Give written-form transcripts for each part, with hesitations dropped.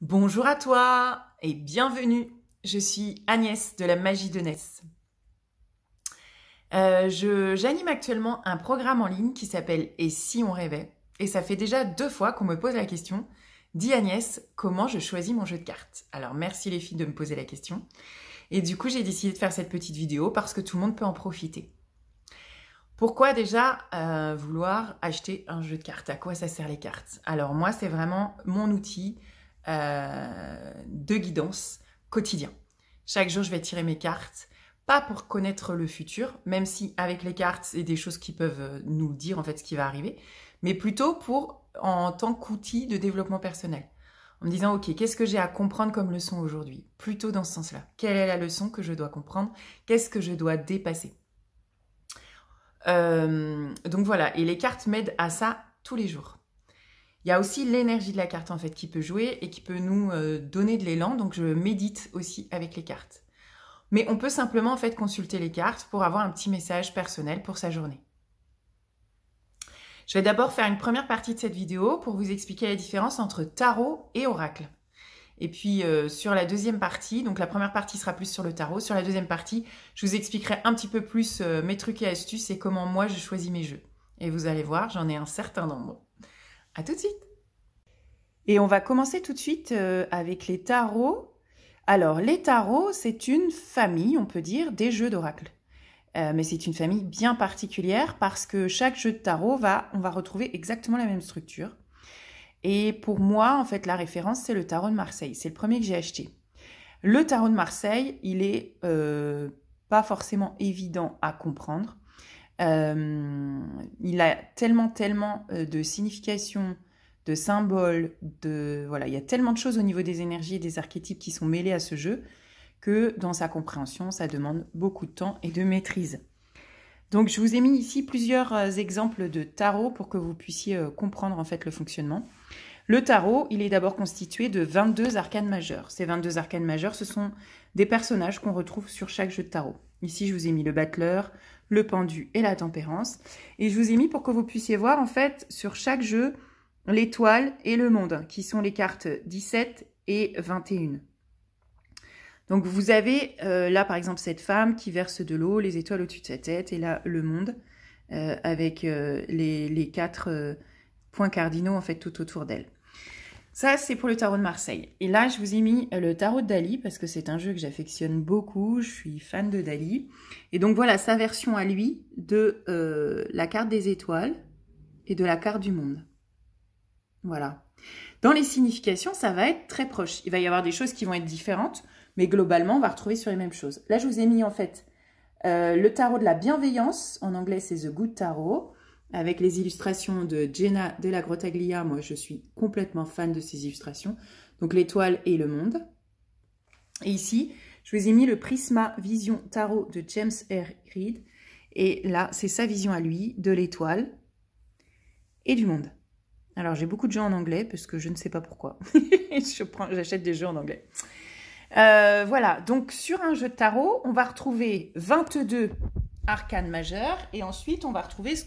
Bonjour à toi et bienvenue. Je suis Agnès de la Magie de Ness. J'anime actuellement un programme en ligne qui s'appelle Et si on rêvait? Et ça fait déjà 2 fois qu'on me pose la question. Dis Agnès, comment je choisis mon jeu de cartes? Alors merci les filles de me poser la question. Et du coup j'ai décidé de faire cette petite vidéo parce que tout le monde peut en profiter. Pourquoi déjà vouloir acheter un jeu de cartes? À quoi ça sert les cartes? Alors moi c'est vraiment mon outil de guidance quotidien. Chaque jour, je vais tirer mes cartes, pas pour connaître le futur, même si avec les cartes, c'est des choses qui peuvent nous dire en fait ce qui va arriver, mais plutôt pour en tant qu'outil de développement personnel. En me disant, ok, qu'est-ce que j'ai à comprendre comme leçon aujourd'hui? Plutôt dans ce sens-là. Quelle est la leçon que je dois comprendre? Qu'est-ce que je dois dépasser? Donc voilà, et les cartes m'aident à ça tous les jours. Il y a aussi l'énergie de la carte en fait qui peut jouer et qui peut nous donner de l'élan. Donc je médite aussi avec les cartes. Mais on peut simplement en fait consulter les cartes pour avoir un petit message personnel pour sa journée. Je vais d'abord faire une première partie de cette vidéo pour vous expliquer la différence entre tarot et oracle. Et puis sur la deuxième partie, donc la première partie sera plus sur le tarot. Sur la deuxième partie, je vous expliquerai un petit peu plus mes trucs et astuces et comment moi je choisis mes jeux. Et vous allez voir, j'en ai un certain nombre. À tout de suite. Et on va commencer tout de suite avec les tarots. Alors, les tarots, c'est une famille, on peut dire, des jeux d'oracle. Mais c'est une famille bien particulière parce que chaque jeu de tarot, on va retrouver exactement la même structure. Et pour moi, en fait, la référence, c'est le tarot de Marseille. C'est le premier que j'ai acheté. Le tarot de Marseille, il est pas forcément évident à comprendre. Il a tellement de significations, de symboles, voilà, il y a tellement de choses au niveau des énergies et des archétypes qui sont mêlés à ce jeu que dans sa compréhension, ça demande beaucoup de temps et de maîtrise. Donc je vous ai mis ici plusieurs exemples de tarot pour que vous puissiez comprendre en fait le fonctionnement. Le tarot, il est d'abord constitué de 22 arcanes majeures. Ces 22 arcanes majeures, ce sont des personnages qu'on retrouve sur chaque jeu de tarot. Ici, je vous ai mis le battleur, le pendu et la tempérance. Et je vous ai mis pour que vous puissiez voir, en fait, sur chaque jeu, l'étoile et le monde, qui sont les cartes 17 et 21. Donc, vous avez là, par exemple, cette femme qui verse de l'eau, les étoiles au-dessus de sa tête, et là, le monde, avec les 4 points cardinaux, en fait, tout autour d'elle. Ça, c'est pour le tarot de Marseille. Et là, je vous ai mis le tarot de Dali, parce que c'est un jeu que j'affectionne beaucoup. Je suis fan de Dali. Et donc, voilà sa version à lui de la carte des étoiles et de la carte du monde. Voilà. Dans les significations, ça va être très proche. Il va y avoir des choses qui vont être différentes, mais globalement, on va retrouver sur les mêmes choses. Là, je vous ai mis, en fait, le tarot de la bienveillance. En anglais, c'est The Good Tarot, avec les illustrations de Jenna Della Grottaglia. Moi, je suis complètement fan de ces illustrations. Donc, l'étoile et le monde. Et ici, je vous ai mis le Prisma Vision Tarot de James R. Reid. Et là, c'est sa vision à lui de l'étoile et du monde. Alors, j'ai beaucoup de jeux en anglais, parce que je ne sais pas pourquoi. J'achète des jeux en anglais. Voilà, donc sur un jeu de tarot, on va retrouver 22 arcanes majeures. Et ensuite, on va retrouver ce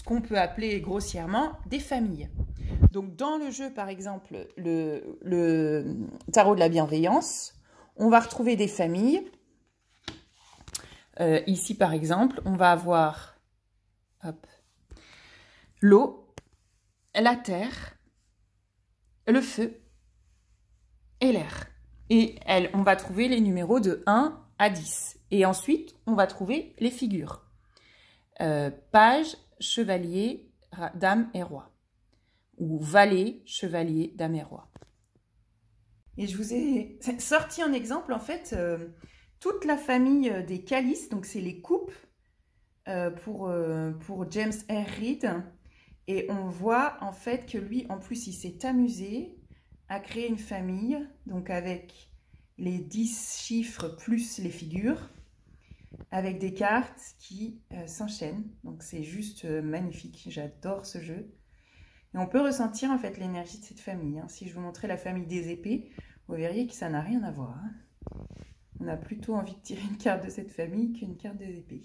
qu'on peut appeler grossièrement des familles. Donc dans le jeu, par exemple, le tarot de la bienveillance, on va retrouver des familles. Ici, par exemple, on va avoir l'eau, la terre, le feu et l'air. Et on va trouver les numéros de 1 à 10. Et ensuite, on va trouver les figures. Page, chevalier, dame et roi. Ou valet, chevalier, dame et roi. Et je vous ai sorti un exemple, en fait, toute la famille des calices, donc c'est les coupes pour James R. Reid. Et on voit en fait que lui, en plus, il s'est amusé à créer une famille, donc avec les 10 chiffres plus les figures, avec des cartes qui s'enchaînent. Donc c'est juste magnifique, j'adore ce jeu. Et on peut ressentir en fait l'énergie de cette famille. Hein. Si je vous montrais la famille des épées, vous verriez que ça n'a rien à voir. Hein. On a plutôt envie de tirer une carte de cette famille qu'une carte des épées.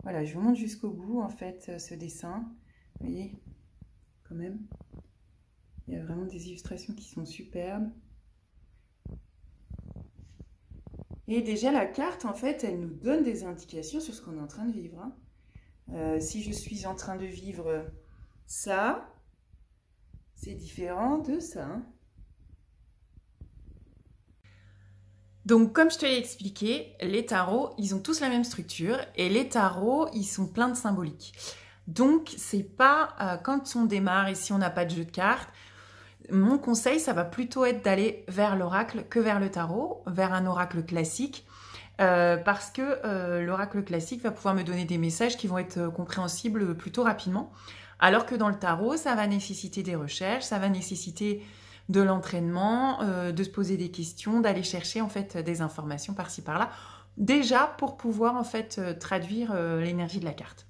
Voilà, je vous montre jusqu'au bout en fait ce dessin. Vous voyez, quand même, il y a vraiment des illustrations qui sont superbes. Et déjà, la carte, en fait, elle nous donne des indications sur ce qu'on est en train de vivre. Hein. Si je suis en train de vivre ça, c'est différent de ça. Hein. Donc, comme je te l'ai expliqué, les tarots, ils ont tous la même structure et les tarots, ils sont pleins de symboliques. Donc, c'est pas quand on démarre et si on n'a pas de jeu de cartes, mon conseil, ça va plutôt être d'aller vers l'oracle que vers le tarot, vers un oracle classique, parce que l'oracle classique va pouvoir me donner des messages qui vont être compréhensibles plutôt rapidement, alors que dans le tarot, ça va nécessiter des recherches, ça va nécessiter de l'entraînement, de se poser des questions, d'aller chercher en fait des informations par-ci par-là, déjà pour pouvoir en fait traduire l'énergie de la carte.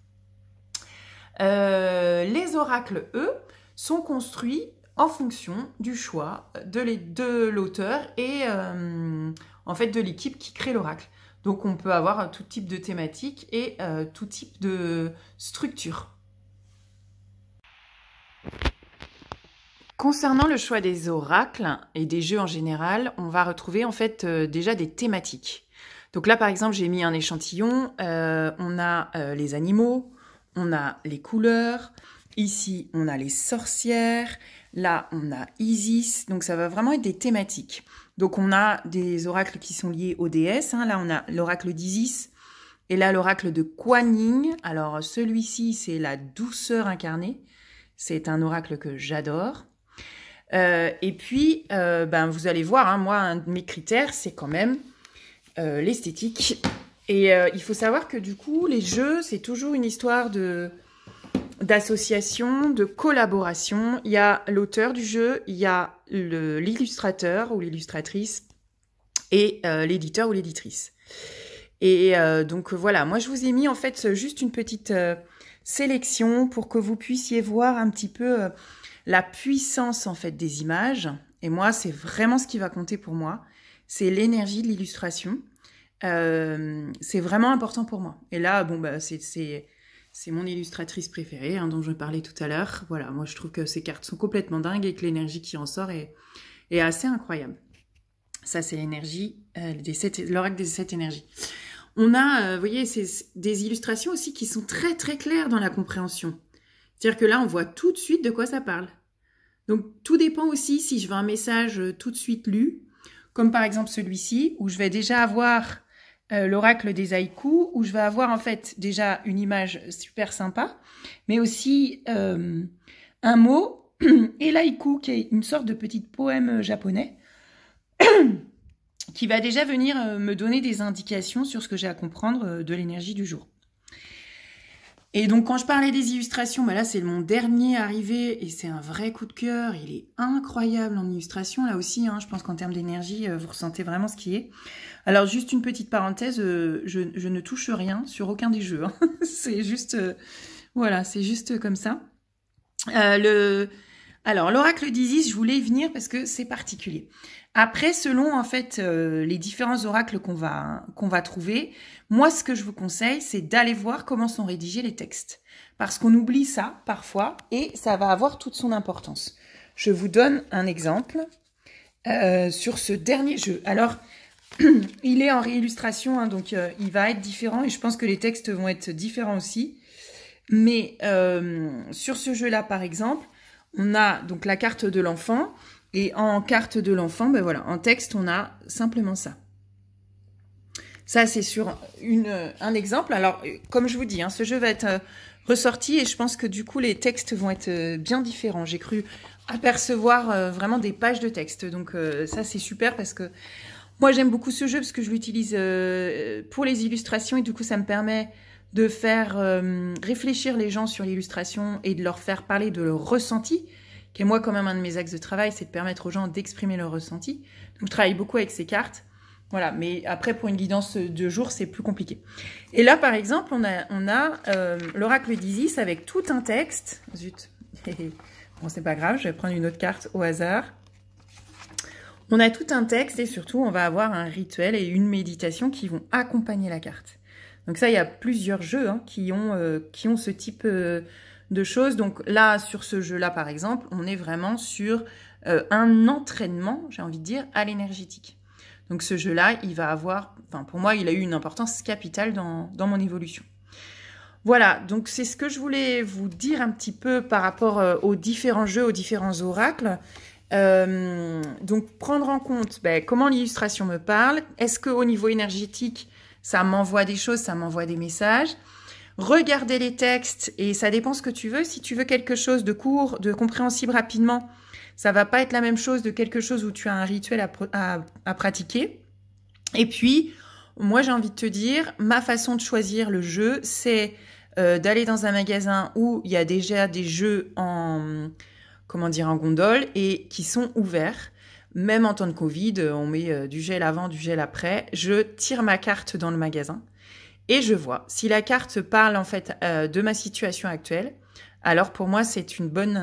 Les oracles, eux, sont construits en fonction du choix de l'auteur et en fait de l'équipe qui crée l'oracle. Donc on peut avoir tout type de thématique et tout type de structure. Concernant le choix des oracles et des jeux en général, on va retrouver en fait déjà des thématiques. Donc là par exemple j'ai mis un échantillon, on a les animaux, on a les couleurs, ici on a les sorcières, là on a Isis, donc ça va vraiment être des thématiques. Donc on a des oracles qui sont liés aux déesses, hein. Là on a l'oracle d'Isis et là l'oracle de Kuan Yin. Alors celui-ci c'est la douceur incarnée, c'est un oracle que j'adore. Et puis vous allez voir, hein, moi un de mes critères c'est quand même l'esthétique. Et il faut savoir que du coup, les jeux, c'est toujours une histoire d'association, de collaboration. Il y a l'auteur du jeu, il y a l'illustrateur ou l'illustratrice et l'éditeur ou l'éditrice. Et donc voilà, moi je vous ai mis en fait juste une petite sélection pour que vous puissiez voir un petit peu la puissance en fait des images. Et moi, c'est vraiment ce qui va compter pour moi, c'est l'énergie de l'illustration. C'est vraiment important pour moi. Et là, bon, c'est mon illustratrice préférée, hein, dont je parlais tout à l'heure. Voilà, moi je trouve que ces cartes sont complètement dingues et que l'énergie qui en sort est assez incroyable. Ça, c'est l'énergie, l'oracle des 7 énergies. On a, vous voyez, des illustrations aussi qui sont très très claires dans la compréhension. C'est-à-dire que là, on voit tout de suite de quoi ça parle. Donc, tout dépend aussi si je veux un message tout de suite lu, comme par exemple celui-ci, où je vais déjà avoir l'oracle des haïkus, où je vais avoir en fait déjà une image super sympa, mais aussi un mot, et l'haïku, qui est une sorte de petit poème japonais, qui va déjà venir me donner des indications sur ce que j'ai à comprendre de l'énergie du jour. Et donc, quand je parlais des illustrations, là, c'est mon dernier arrivé et c'est un vrai coup de cœur. Il est incroyable en illustration. Là aussi, hein, je pense qu'en termes d'énergie, vous ressentez vraiment ce qui est. Alors, juste une petite parenthèse, je ne touche rien sur aucun des jeux. Hein. C'est juste, voilà, c'est juste comme ça. Alors, l'oracle d'Isis, je voulais y venir parce que c'est particulier. Après, selon en fait les différents oracles qu'on va trouver, moi ce que je vous conseille, c'est d'aller voir comment sont rédigés les textes. Parce qu'on oublie ça parfois et ça va avoir toute son importance. Je vous donne un exemple sur ce dernier jeu. Alors, il est en réillustration, hein, donc il va être différent et je pense que les textes vont être différents aussi. Mais sur ce jeu-là, par exemple, on a donc la carte de l'enfant. Et en carte de l'enfant, ben voilà, en texte, on a simplement ça. Ça, c'est sur un exemple. Alors, comme je vous dis, hein, ce jeu va être ressorti et je pense que du coup, les textes vont être bien différents. J'ai cru apercevoir vraiment des pages de texte. Donc, ça, c'est super parce que moi, j'aime beaucoup ce jeu parce que je l'utilise pour les illustrations et du coup, ça me permet de faire réfléchir les gens sur l'illustration et de leur faire parler de leur ressenti. Et moi, quand même, un de mes axes de travail, c'est de permettre aux gens d'exprimer leur ressenti. Donc, je travaille beaucoup avec ces cartes. Voilà, mais après, pour une guidance de jour, c'est plus compliqué. Et là, par exemple, on a l'oracle d'Isis avec tout un texte. Zut. Bon, c'est pas grave, je vais prendre une autre carte au hasard. On a tout un texte et surtout, on va avoir un rituel et une méditation qui vont accompagner la carte. Donc ça, il y a plusieurs jeux hein, qui ont ce type de choses. Donc là, sur ce jeu-là, par exemple, on est vraiment sur un entraînement, j'ai envie de dire, à l'énergétique. Donc ce jeu-là, il va avoir, enfin pour moi, il a eu une importance capitale dans mon évolution. Voilà, donc c'est ce que je voulais vous dire un petit peu par rapport aux différents jeux, aux différents oracles. Donc prendre en compte comment l'illustration me parle. Est-ce qu'au niveau énergétique, ça m'envoie des choses, ça m'envoie des messages. Regarder les textes, et ça dépend ce que tu veux. Si tu veux quelque chose de court, de compréhensible rapidement, ça va pas être la même chose de quelque chose où tu as un rituel à pratiquer. Et puis, moi j'ai envie de te dire, ma façon de choisir le jeu, c'est d'aller dans un magasin où il y a déjà des jeux en gondole et qui sont ouverts. Même en temps de Covid, on met du gel avant, du gel après. Je tire ma carte dans le magasin et je vois. Si la carte parle en fait de ma situation actuelle, alors pour moi c'est une bonne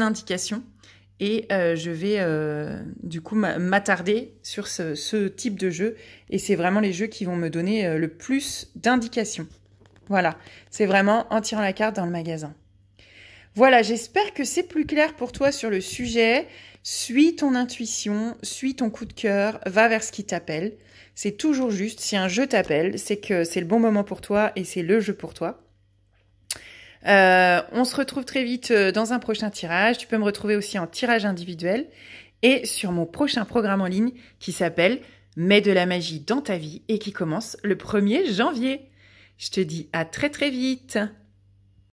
indication et je vais du coup m'attarder sur ce type de jeu et c'est vraiment les jeux qui vont me donner le plus d'indications. Voilà, c'est vraiment en tirant la carte dans le magasin. Voilà, j'espère que c'est plus clair pour toi sur le sujet. Suis ton intuition, suis ton coup de cœur, va vers ce qui t'appelle. C'est toujours juste. Si un jeu t'appelle, c'est que c'est le bon moment pour toi et c'est le jeu pour toi. On se retrouve très vite dans un prochain tirage. Tu peux me retrouver aussi en tirage individuel et sur mon prochain programme en ligne qui s'appelle « Mets de la magie dans ta vie » et qui commence le 1er janvier. Je te dis à très très vite.